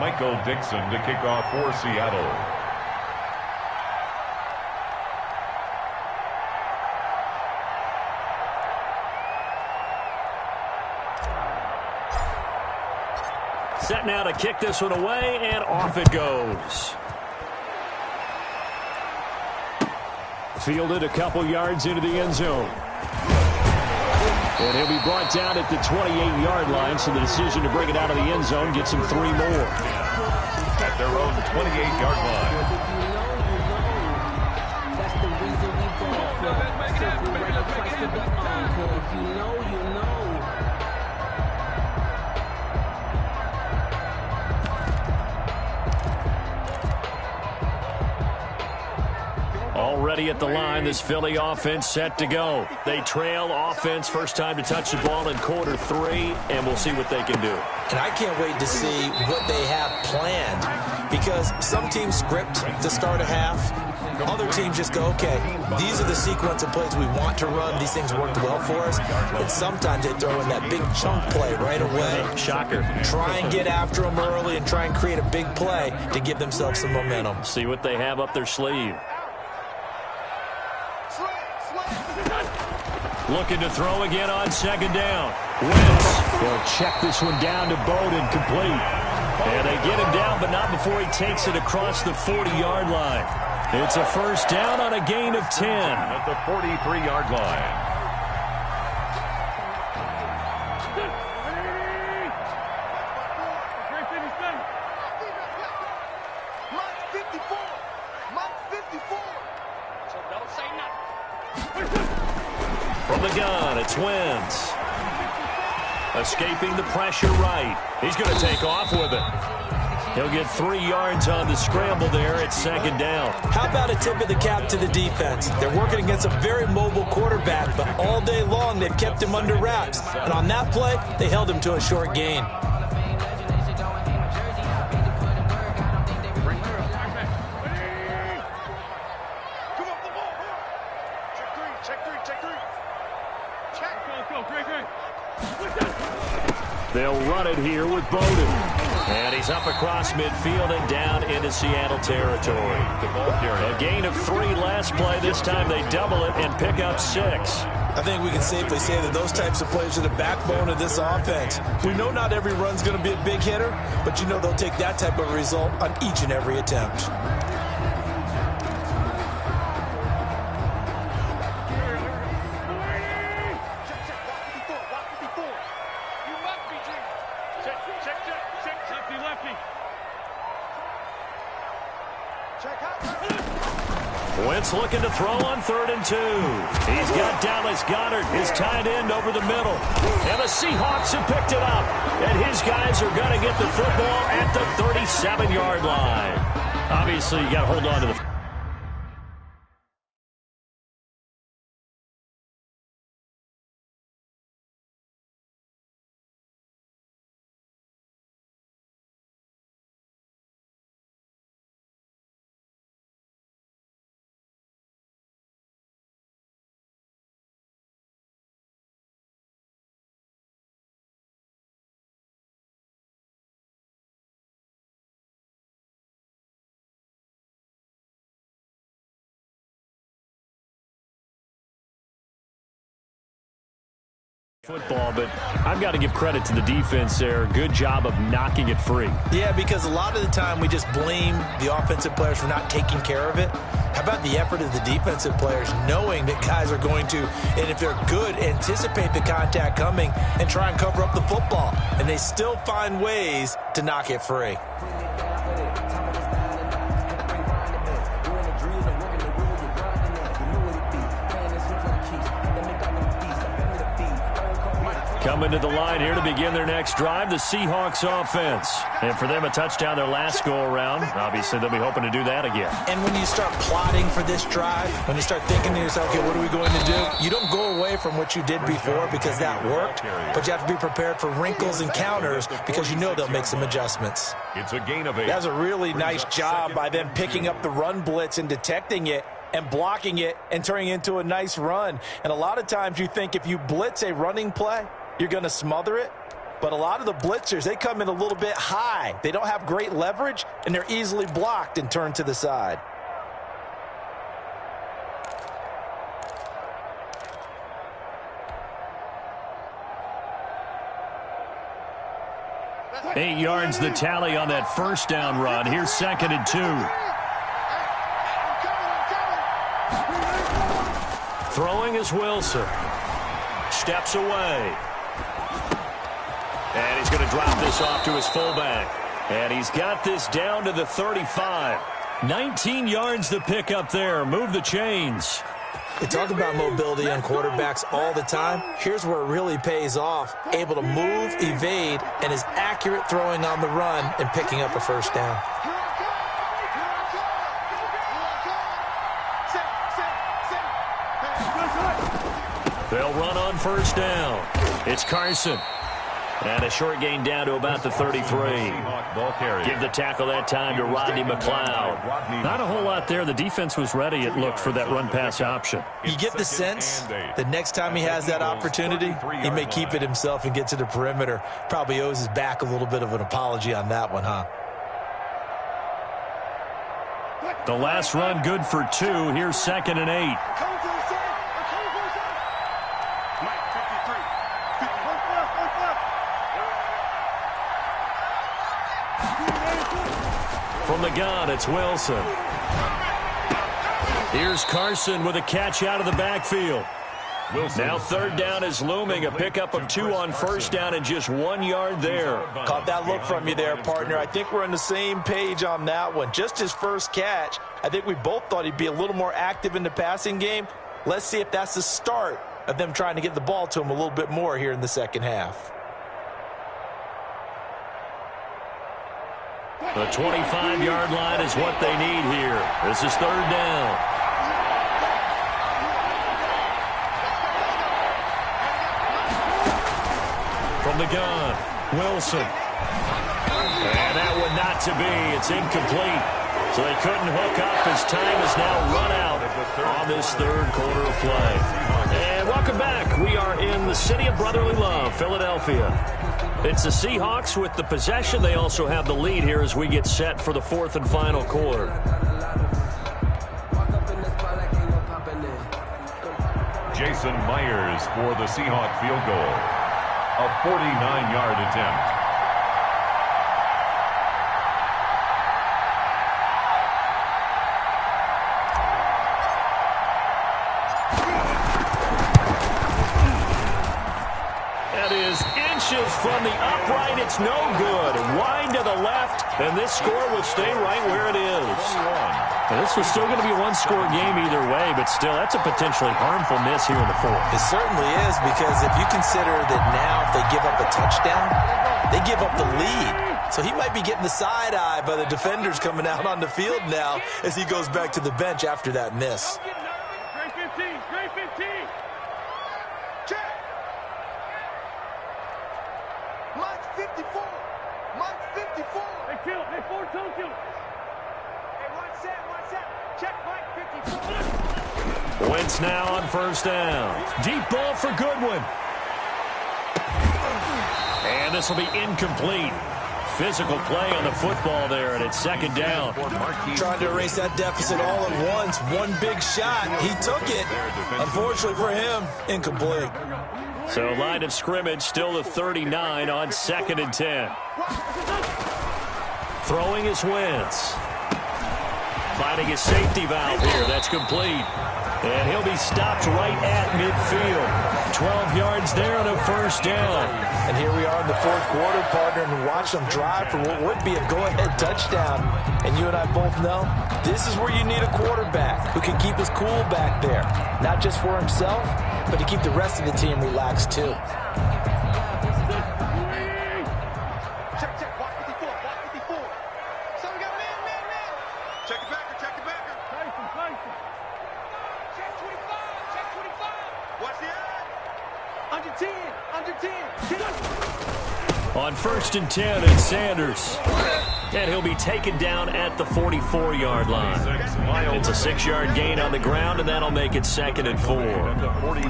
Michael Dixon to kick off for Seattle. Set now to kick this one away, and off it goes. Fielded a couple yards into the end zone. And he'll be brought down at the 28-yard line, so the decision to bring it out of the end zone gets him 3 more. At their own 28-yard line. That's the reason we ball for. Simple way to twice to the encore. If you know, you know. Already at the line, this Philly offense set to go. They trail offense, first time to touch the ball in quarter 3, and we'll see what they can do. And I can't wait to see what they have planned, because some teams script to start a half. Other teams just go, okay, these are the sequence of plays we want to run. These things worked well for us. And sometimes they throw in that big chunk play right away. Shocker. Try and get after them early and try and create a big play to give themselves some momentum. See what they have up their sleeve. Looking to throw again on second down. Wentz. They'll check this one down to Bowden, complete. And they get him down, but not before he takes it across the 40-yard line. It's a first down on a gain of 10. At the 43-yard line. From the gun, it's Wentz. Escaping the pressure right. He's going to take off with it. He'll get 3 yards on the scramble there at second down. How about a tip of the cap to the defense? They're working against a very mobile quarterback, but all day long they've kept him under wraps. And on that play, they held him to a short gain. They'll run it here with Bowden. And he's up across midfield and down into Seattle territory. A gain of 3 last play. This time they double it and pick up 6. I think we can safely say that those types of plays are the backbone of this offense. We know not every run's going to be a big hitter, but you know they'll take that type of result on each and every attempt. Wentz looking to throw on 3rd and 2. He's got Dallas Goedert, his tight end, over the middle. And the Seahawks have picked it up. And his guys are going to get the football at the 37-yard line. Obviously, you got to hold on to the Football, but I've got to give credit to the defense there. Good job of knocking it free. Yeah, because a lot of the time we just blame the offensive players for not taking care of it. How about the effort of the defensive players knowing that guys are going to, and if they're good, anticipate the contact coming and try and cover up the football. And they still find ways to knock it free. Coming to the line here to begin their next drive, the Seahawks offense. And for them, a touchdown their last go-around. Obviously, they'll be hoping to do that again. And when you start plotting for this drive, when you start thinking to yourself, okay, what are we going to do? You don't go away from what you did before because that worked, but you have to be prepared for wrinkles and counters because you know they'll make some adjustments. It's a gain of 8. That's a really nice job by them picking up the run blitz and detecting it and blocking it and turning it into a nice run. And a lot of times you think if you blitz a running play, you're going to smother it. But a lot of the blitzers, they come in a little bit high. They don't have great leverage, and they're easily blocked and turned to the side. Eight yards the tally on that first down run. Here's 2nd and 2. Throwing is Wilson. Steps away. And he's going to drop this off to his fullback. And he's got this down to the 35. 19 yards the pick up there. Move the chains. We talk about mobility on quarterbacks all the time. Here's where it really pays off. Able to move, evade, and is accurate throwing on the run and picking up a first down. They'll run on first down. It's Carson. And a short gain down to about the 33. Give the tackle that time to Rodney McLeod. Not a whole lot there. The defense was ready, it looked, for that run-pass option. You get the sense that next time he has that opportunity, he may keep it himself and get to the perimeter. Probably owes his back a little bit of an apology on that one, huh? The last run good for 2. Here's 2nd and 8. From the gun, it's Wilson. Here's Carson with a catch out of the backfield. Now 3rd down is looming. A pickup of 2 on first down and just 1 yard there. Caught that look from you there, partner. I think we're on the same page on that one. Just his first catch. I think we both thought he'd be a little more active in the passing game. Let's see if that's the start of them trying to get the ball to him a little bit more here in the second half. The 25-yard line is what they need here. This is 3rd down. From the gun, Wilson. And that one not to be. It's incomplete. So they couldn't hook up as time is now run out on this 3rd quarter of play. And welcome back. We are in the city of brotherly love, Philadelphia. It's the Seahawks with the possession. They also have the lead here as we get set for the 4th and final quarter. Jason Myers for the Seahawk field goal. A 49-yard attempt. From the upright, it's no good. Wide to the left, and this score will stay right where it is. And this was still going to be a one-score game either way, but still, that's a potentially harmful miss here in the 4th. It certainly is, because if you consider that now if they give up a touchdown, they give up the lead. So he might be getting the side-eye by the defenders coming out on the field now as he goes back to the bench after that miss. Great 15, great 15. Check. Mike's 54. Mike's 54. They killed. They 4 Tokyo. Hey, watch that. Check Mike 54. Wentz now on first down. Deep ball for Goodwin. And this will be incomplete. Physical play on the football there, and it's 2nd down. Trying to erase that deficit all at once. One big shot. He took it. Unfortunately for him, incomplete. So line of scrimmage still the 39 on 2nd and 10. Throwing is Wentz. Finding his safety valve here. That's complete. And he'll be stopped right at midfield. 12 yards there on a first down. And here we are in the fourth quarter, partner, and watch them drive for what would be a go-ahead touchdown. And you and I both know this is where you need a quarterback who can keep his cool back there. Not just for himself, but to keep the rest of the team relaxed too. Check, check, watch 54, watch 54. So we got man. Check it backer, check it backer. Check 25, check 25. Watch the eye. Under 10. On 1st and 10, it's Sanders. And he'll be taken down at the 44-yard line. It's a 6-yard gain on the ground, and that'll make it 2nd and 4.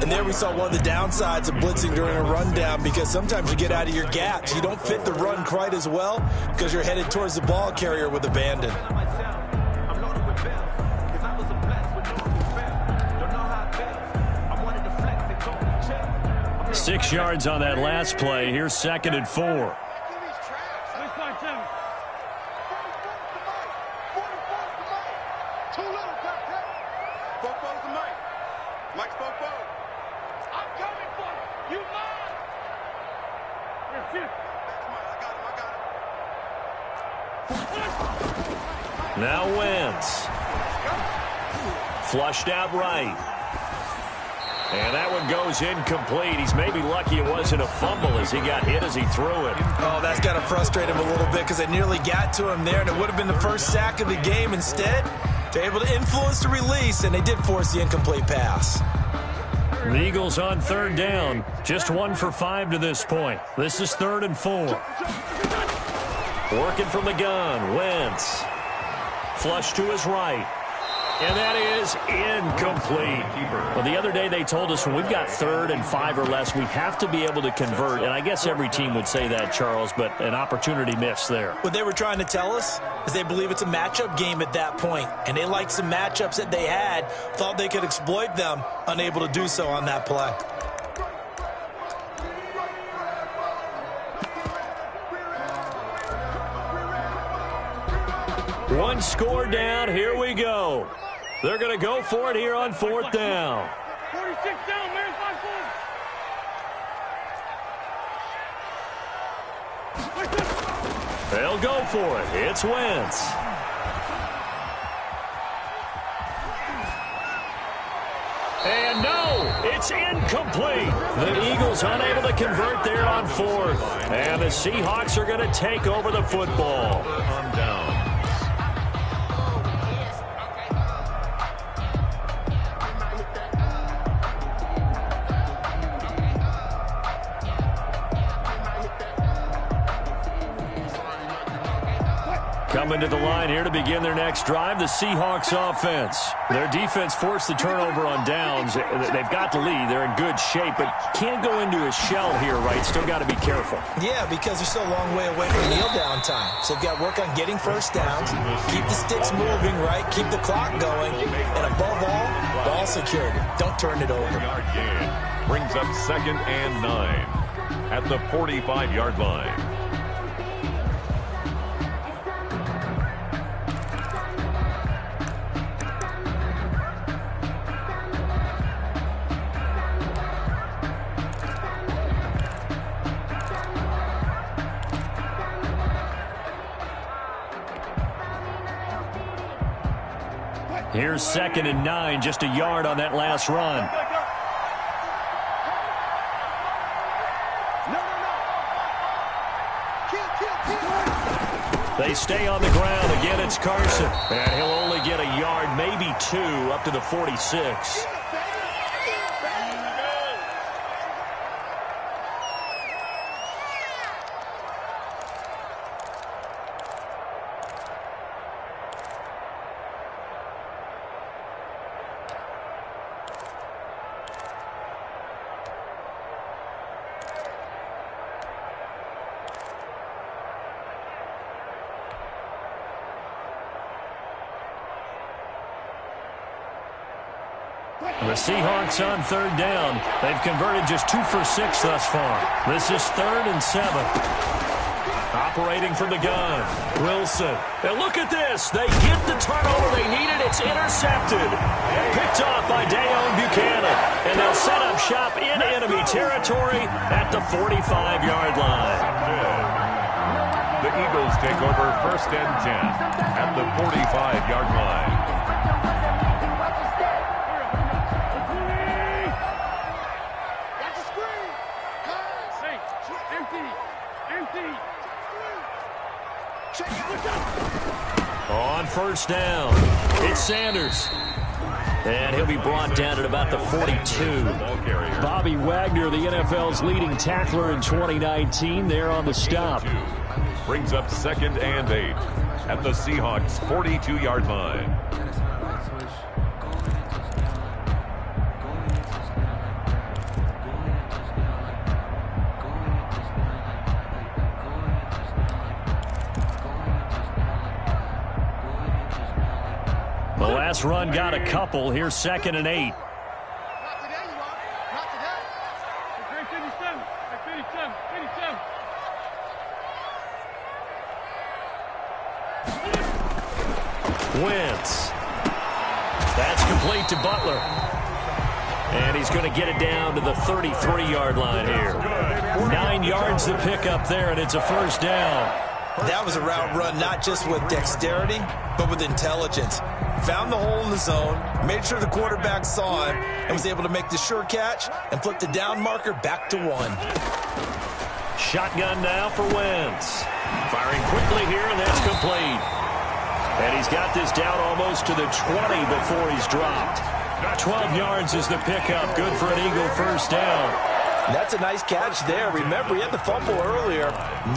And there we saw one of the downsides of blitzing during a rundown, because sometimes you get out of your gaps. You don't fit the run quite as well because you're headed towards the ball carrier with abandon. 6 yards on that last play. Here's 2nd and 4. Now Wentz. Flushed out right. And that one goes incomplete. He's maybe lucky it wasn't a fumble as he got hit as he threw it. Oh, that's got to frustrate him a little bit because they nearly got to him there, and it would have been the first sack of the game. Instead, they're able to influence the release, and they did force the incomplete pass. The Eagles on 3rd down. Just 1 for 5 to this point. This is 3rd and 4. Working from the gun. Wentz. Flush to his right. And that is incomplete. Well, the other day they told us when we've got 3rd and 5 or less, we have to be able to convert. And I guess every team would say that, Charles, but an opportunity missed there. What they were trying to tell us is they believe it's a matchup game at that point. And they liked some matchups that they had, thought they could exploit them, unable to do so on that play. One score down. Here we go. They're going to go for it here on 4th down. 46 down, man. 5-4. They'll go for it. It's Wentz. And no, it's incomplete. The Eagles unable to convert there on 4th. And the Seahawks are going to take over the football. Arm down. Coming to the line here to begin their next drive, the Seahawks offense. Their defense forced the turnover on downs. They've got the lead. They're in good shape, but can't go into a shell here, right? Still got to be careful. Yeah, because they're still a long way away from kneel down time. So they've got to work on getting first downs, keep the sticks moving, right? Keep the clock going. And above all, ball security. Don't turn it over. Yard gain brings up 2nd and 9 at the 45-yard line. Here's 2nd and 9, just a yard on that last run. They stay on the ground. Again, it's Carson. And he'll only get a yard, maybe 2, up to the 46. The Seahawks on third down. They've converted just 2 for 6 thus far. This is 3rd and 7. Operating from the gun, Wilson. And look at this. They get the turnover they needed. It's intercepted. Picked off by Dayon Buchanan. And they'll set up shop in enemy territory at the 45-yard line. The Eagles take over 1st and 10 at the 45-yard line. On 1st down, it's Sanders. And he'll be brought down at about the 42. Bobby Wagner, the NFL's leading tackler in 2019, there on the stop. Brings up 2nd and 8 at the Seahawks' 42-yard line. The last run got a couple. Here's 2nd and 8. Wentz. That's complete to Butler. And he's going to get it down to the 33-yard line here. 9 yards to pick up there, and it's a 1st down. That was a route run not just with dexterity, but with intelligence. Found the hole in the zone, made sure the quarterback saw him, and was able to make the sure catch and flip the down marker back to 1. Shotgun now for Wentz. Firing quickly here, and that's complete. And he's got this down almost to the 20 before he's dropped. 12 yards is the pickup. Good for an Eagle 1st down. That's a nice catch there. Remember, he had the fumble earlier.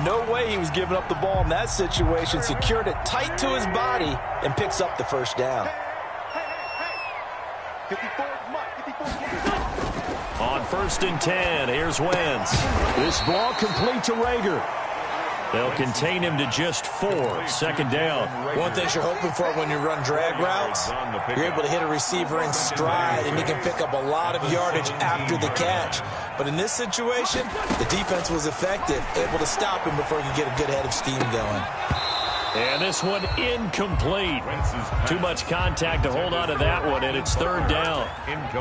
No way he was giving up the ball in that situation. Secured it tight to his body and picks up the 1st down. On 1st and 10, here's Wentz. This ball complete to Rager. They'll contain him to just 4. 2nd down. One thing you're hoping for when you run drag routes, you're able to hit a receiver in stride, and he can pick up a lot of yardage after the catch. But in this situation, the defense was effective, able to stop him before he could get a good head of steam going. And this one incomplete. Too much contact to hold on to that one, and it's 3rd down.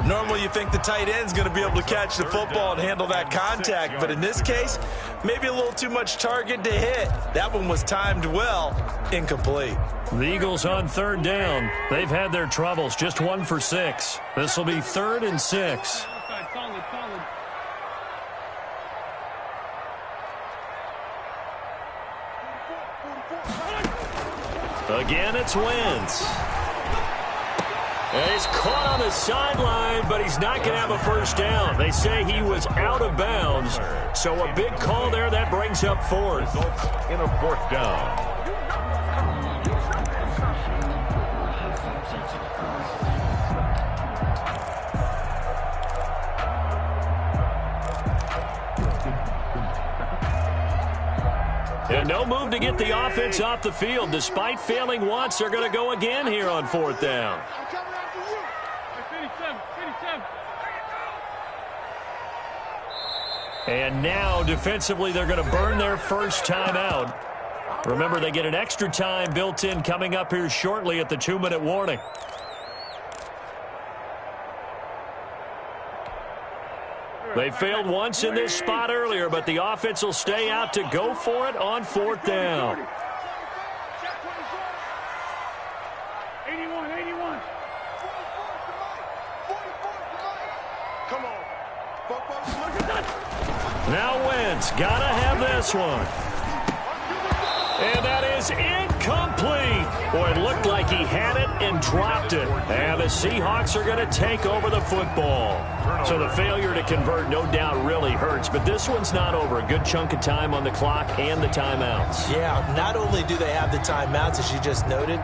Normally you think the tight end's going to be able to catch the football and handle that contact, but in this case, maybe a little too much target to hit. That one was timed well, incomplete. The Eagles on 3rd down. They've had their troubles, just 1 for 6. This will be 3rd and 6. Again, it's Wentz. And he's caught on the sideline, but he's not going to have a 1st down. They say he was out of bounds. So a big call there that brings up 4th. In a 4th down. And no move to get the offense off the field. Despite failing once, they're going to go again here on 4th down. And now, defensively, they're going to burn their 1st timeout. Remember, they get an extra time built in coming up here shortly at the 2-minute warning. They failed once in this spot earlier, but the offense will stay out to go for it on 4th down. 81. Come on. Now Wentz, gotta have this one. And that is incomplete. Boy, it looked like he had it and dropped it. And the Seahawks are going to take over the football. So the failure to convert no doubt really hurts. But this one's not over. A good chunk of time on the clock and the timeouts. Yeah, not only do they have the timeouts, as you just noted,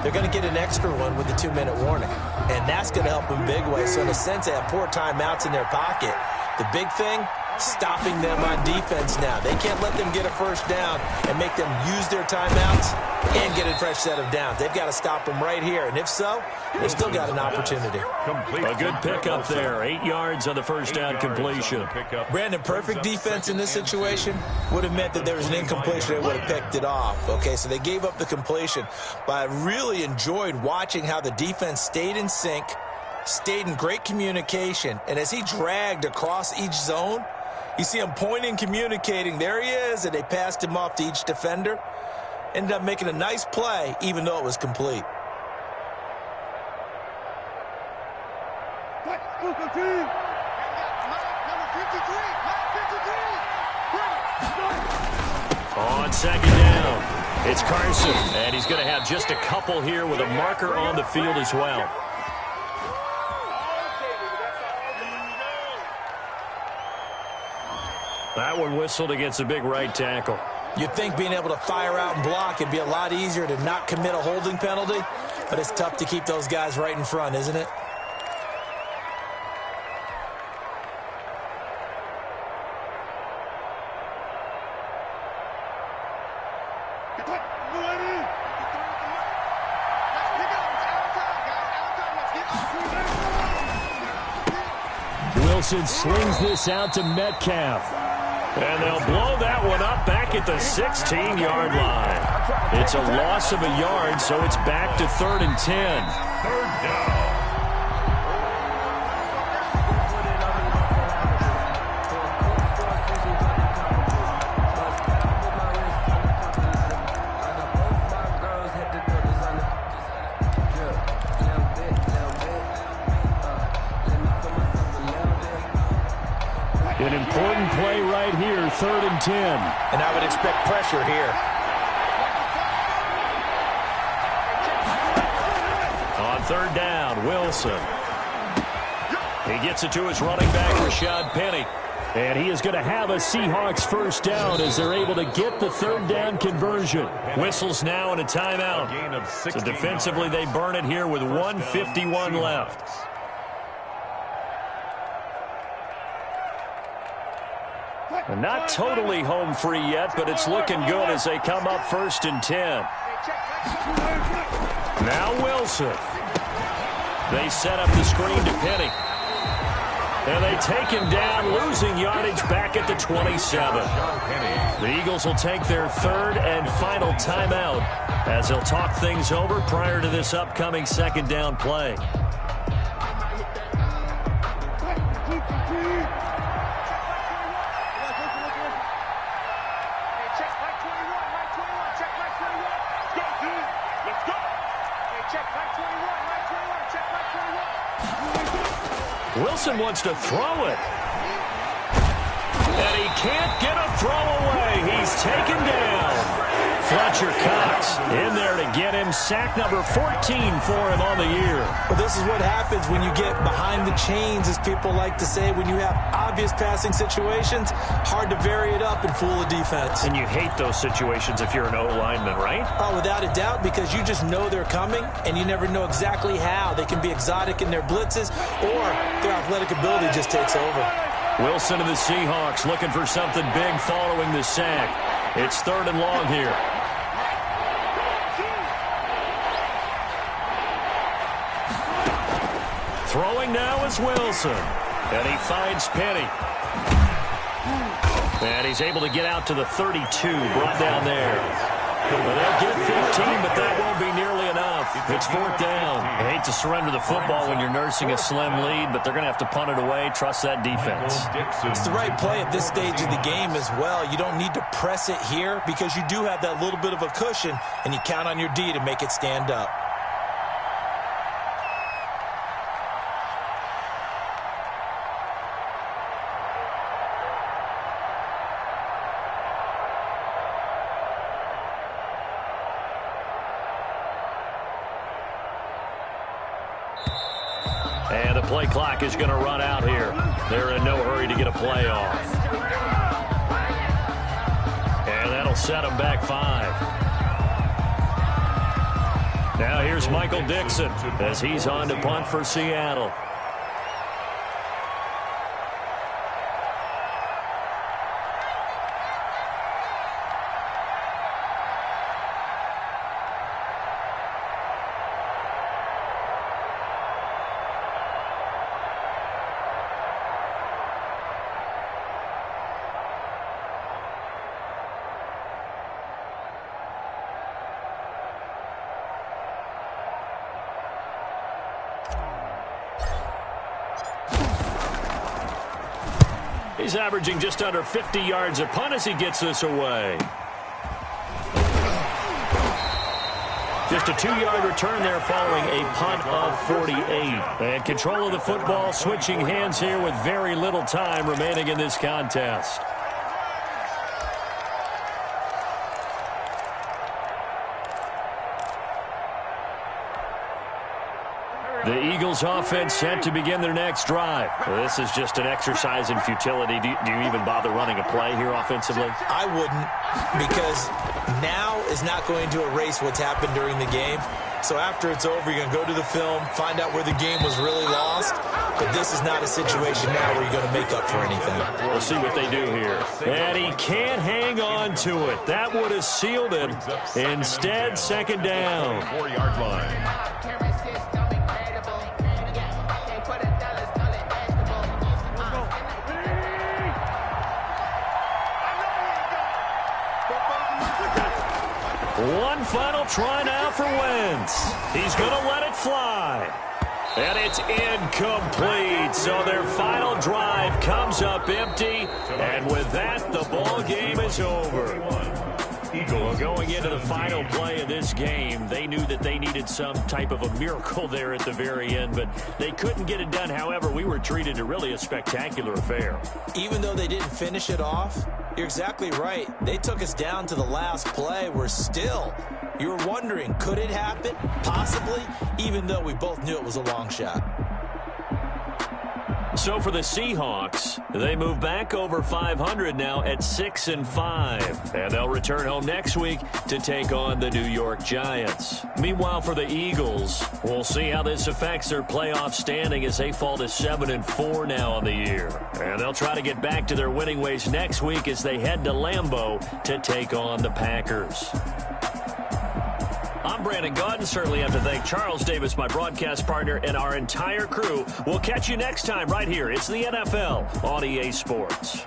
they're going to get an extra one with the 2-minute warning. And that's going to help them big way. So in a sense, they have 4 timeouts in their pocket. The big thing, stopping them on defense now. They can't let them get a first down and make them use their timeouts and get a fresh set of downs. They've got to stop them right here. And if so, they've still got an opportunity. A good pickup there. 8 yards on the first down completion. Brandon, perfect defense in this situation would have meant that there was an incompletion. They would have picked it off. Okay, so they gave up the completion. But I really enjoyed watching how the defense stayed in sync, stayed in great communication. And as he dragged across each zone, you see him pointing, communicating. There he is, and they passed him off to each defender. Ended up making a nice play, even though it was complete. On second down, it's Carson, and he's going to have just a couple here with a marker on the field as well. That one whistled against a big right tackle. You'd think being able to fire out and block would be a lot easier to not commit a holding penalty, but it's tough to keep those guys right in front, isn't it? Wilson slings this out to Metcalf. And they'll blow that one up back at the 16-yard line. It's a loss of a yard, so it's back to 3rd and 10. Third down. An important play right here, 3rd and 10. And I would expect pressure here. On 3rd down, Wilson. He gets it to his running back, Rashad Penny. And he is going to have a Seahawks first down as they're able to get the 3rd down conversion. Whistles now and a timeout. So defensively, they burn it here with 1:51 left. And not totally home free yet, but it's looking good as they come up 1st and 10. Now Wilson. They set up the screen to Penny. And they take him down, losing yardage back at the 27. The Eagles will take their 3rd and final timeout as they'll talk things over prior to this upcoming 2nd down play. Wilson wants to throw it. And he can't get a throw away. He's taken down. Fletcher Cox in there to get him. Sack number 14 for him on the year. Well, this is what happens when you get behind the chains, as people like to say. When you have obvious passing situations, hard to vary it up and fool a defense. And you hate those situations if you're an O-lineman, right? Oh, without a doubt, because you just know they're coming, and you never know exactly how. They can be exotic in their blitzes, or their athletic ability just takes over. Wilson and the Seahawks looking for something big following the sack. It's 3rd and long here. Throwing now is Wilson. And he finds Penny. And he's able to get out to the 32, brought down there. Well, they'll get 15, but that won't be nearly enough. It's 4th down. I hate to surrender the football when you're nursing a slim lead, but they're going to have to punt it away. Trust that defense. It's the right play at this stage of the game as well. You don't need to press it here because you do have that little bit of a cushion, and you count on your D to make it stand up. And the play clock is going to run out here. They're in no hurry to get a play off. And that'll set them back 5. Now here's Michael Dixon as he's on to punt for Seattle. He's averaging just under 50 yards a punt as he gets this away. Just a 2-yard return there following a punt of 48. And control of the football switching hands here with very little time remaining in this contest. The Eagles offense set to begin their next drive. This is just an exercise in futility. Do you even bother running a play here offensively? I wouldn't, because now is not going to erase what's happened during the game. So after it's over, you're going to go to the film, find out where the game was really lost. But this is not a situation now where you're going to make up for anything. We'll see what they do here. And he can't hang on to it. That would have sealed it. Instead, second down. 4-yard line. One final try now for Wentz. He's going to let it fly. And it's incomplete. So their final drive comes up empty. And with that, the ball game is over. Well, going into the final play of this game, they knew that they needed some type of a miracle there at the very end, but they couldn't get it done. However, we were treated to really a spectacular affair. Even though they didn't finish it off, you're exactly right. They took us down to the last play. We're still, you were wondering, could it happen? Possibly, even though we both knew it was a long shot. So for the Seahawks, they move back over 500 now at 6-5. And they'll return home next week to take on the New York Giants. Meanwhile, for the Eagles, we'll see how this affects their playoff standing as they fall to 7-4 now on the year. And they'll try to get back to their winning ways next week as they head to Lambeau to take on the Packers. I'm Brandon Gaudin. Certainly have to thank Charles Davis, my broadcast partner, and our entire crew. We'll catch you next time right here. It's the NFL on EA Sports.